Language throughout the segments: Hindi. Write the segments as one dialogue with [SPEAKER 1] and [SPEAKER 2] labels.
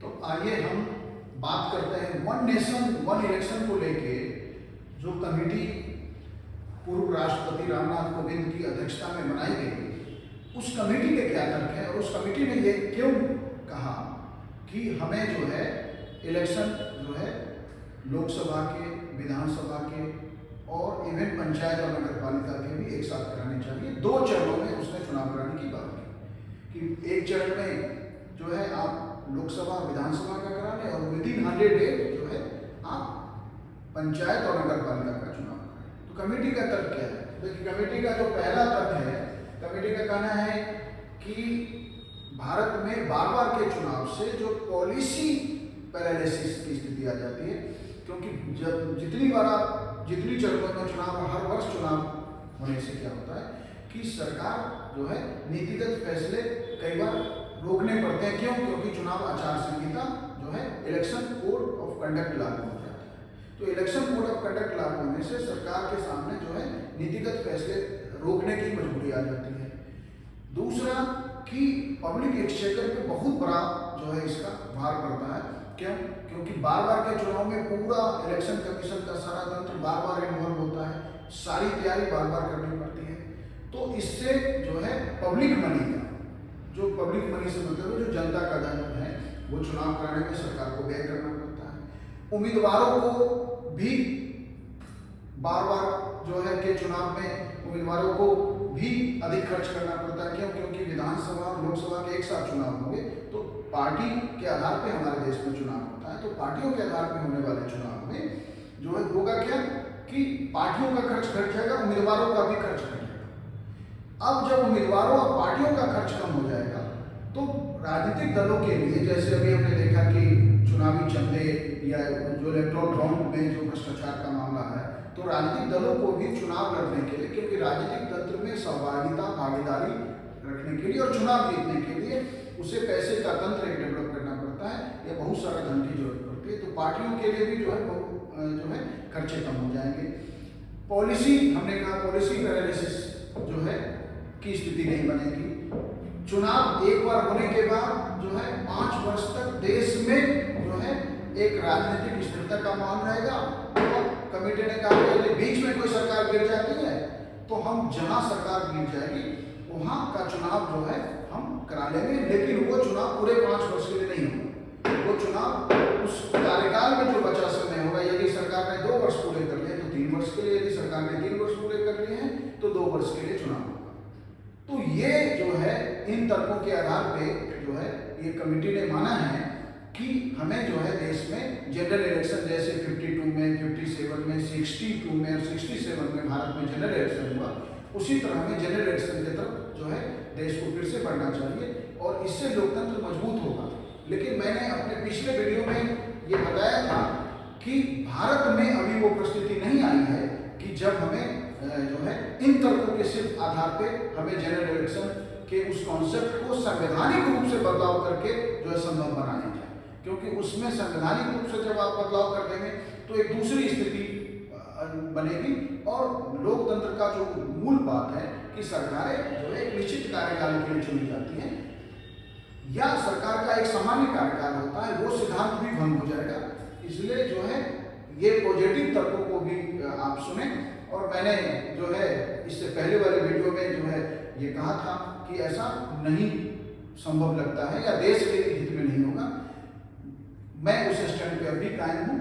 [SPEAKER 1] तो आइए हम बात करते हैं वन नेशन वन इलेक्शन को लेके जो कमेटी पूर्व राष्ट्रपति रामनाथ कोविंद की अध्यक्षता में बनाई गई, उस कमेटी के क्या तर्क है और उस कमेटी ने ये क्यों कहा कि हमें जो है इलेक्शन जो है लोकसभा के, विधानसभा के और इवन पंचायत और नगर पालिका के भी एक साथ कराने चाहिए। 2 चरणों में उसने चुनाव कराने की बात की कि एक चरण में जो है आप लोकसभा विधानसभा का करा लें और विदिन 100 डेज जो है आप पंचायत और नगर पालिका का चुनाव करें। तो कमेटी का तर्क क्या है? देखिए, कमेटी का जो पहला तर्क है, कमेटी का कहना है कि भारत में बार बार के चुनाव से जो पॉलिसी पैरालिसिस की स्थिति आ जाती है, क्योंकि जब जितनी चरणों में चुनाव, हर वर्ष चुनाव होने से क्या होता है कि सरकार जो है नीतिगत फैसले कई बार रोकने पड़ते हैं। क्यों? क्योंकि चुनाव आचार संहिता जो है इलेक्शन कोड ऑफ कंडक्ट लागू हो जाता है। तो इलेक्शन कोड ऑफ कंडक्ट लागू होने से सरकार के सामने जो है नीतिगत फैसले रोकने की मजबूरी आ जाती है। दूसरा कि पब्लिक एक्सचेकर पे बहुत बड़ा जो है इसका भार पड़ता है। क्यों? क्योंकि बार बार के चुनाव में पूरा इलेक्शन कमीशन का सारा तंत्र बार बार इन्वॉल्व होता है, सारी तैयारी बार बार करनी पड़ती है। तो इससे जो है पब्लिक मनी का, जो पब्लिक मनी से मतलब जो जनता का धन है, वो चुनाव कराने में सरकार को व्यय करना पड़ता है। उम्मीदवारों को भी बार बार जो है के चुनाव में उम्मीदवारों को भी अधिक खर्च करना पड़ता है। क्यों? क्योंकि विधानसभा और लोकसभा के एक साथ चुनाव होंगे तो पार्टी के आधार पे हमारे देश में चुनाव होता है। तो पार्टियों के आधार पे होने वाले चुनाव में जो है होगा क्या कि पार्टियों का खर्च घट जाएगा, उम्मीदवारों का भी खर्च घट जाएगा। अब जब उम्मीदवारों और पार्टियों का खर्च कम हो जाएगा तो राजनीतिक दलों के लिए, जैसे अभी हमने देखा कि चुनावी चंदे या जो इलेक्ट्रोल बॉन्ड में जो भ्रष्टाचार का मामला है, तो राजनीतिक दलों को भी चुनाव लड़ने के लिए, क्योंकि राजनीतिक तंत्र में सहभागिता, भागीदारी रखने के लिए और चुनाव जीतने के लिए उसे पैसे का तंत्र डेवलप करना पड़ता है या बहुत सारा धन की जरूरत पड़ती है। तो पार्टियों के लिए भी जो है खर्चे कम हो जाएंगे। पॉलिसी, हमने कहा पॉलिसी पैरालिसिस जो है की स्थिति नहीं बनेगी। चुनाव एक बार होने के बाद जो है 5 वर्ष तक देश में जो है एक राजनीतिक स्थिरता का माहौल रहेगा। और कमेटी ने कहा कि बीच में कोई सरकार गिर जाती है तो हम जहां सरकार गिर जाएगी वहां का चुनाव जो है हम करा लेंगे, लेकिन वो चुनाव पूरे 5 वर्ष के लिए नहीं होगा। वो चुनाव उस कार्यकाल में जो बचा समय होगा। यदि सरकार ने 2 वर्ष पूरे कर लिए तो 3 वर्ष के लिए, यदि सरकार ने 3 वर्ष पूरे कर लिए हैं तो 2 वर्ष के लिए चुनाव होगा। तो ये जो है इन तर्कों के आधार पे जो है ये कमेटी ने माना है कि हमें जो है देश में जनरल इलेक्शन जैसे 52 में, 57 में, 62 में और 67 में भारत में जनरल इलेक्शन हुआ, उसी तरह हमें जनरल इलेक्शन की तरफ जो है देश को फिर से बढ़ना चाहिए और इससे लोकतंत्र मजबूत होगा। लेकिन मैंने अपने पिछले वीडियो में ये बताया था कि भारत में अभी वो परिस्थिति नहीं आई है कि जब हमें जो है इन तर्कों के सिर्फ आधार पे हमें जनरल इलेक्शन के उस कॉन्सेप्ट को संवैधानिक रूप से बदलाव करके जो है संभव बनाया जाए। क्योंकि उसमें संवैधानिक रूप से जब आप बदलाव कर देंगे तो एक दूसरी स्थिति बनेगी और लोकतंत्र का जो मूल बात है कि सरकारें जो है एक निश्चित कार्यकाल के लिए चुनी जाती हैं या सरकार का एक सामान्य कार्यकाल होता है, वो सिद्धांत भी भंग हो जाएगा। इसलिए जो है ये पॉजिटिव तर्कों को भी आप सुने। और मैंने जो है इससे पहले वाले वीडियो में जो है ये कहा था कि ऐसा नहीं संभव लगता है या देश के हित में नहीं होगा। मैं उस स्टैंड पे अभी कायम हूँ।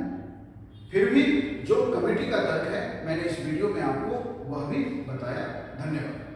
[SPEAKER 1] फिर भी जो कमेटी का तर्क है मैंने इस वीडियो में आपको वह भी बताया। धन्यवाद।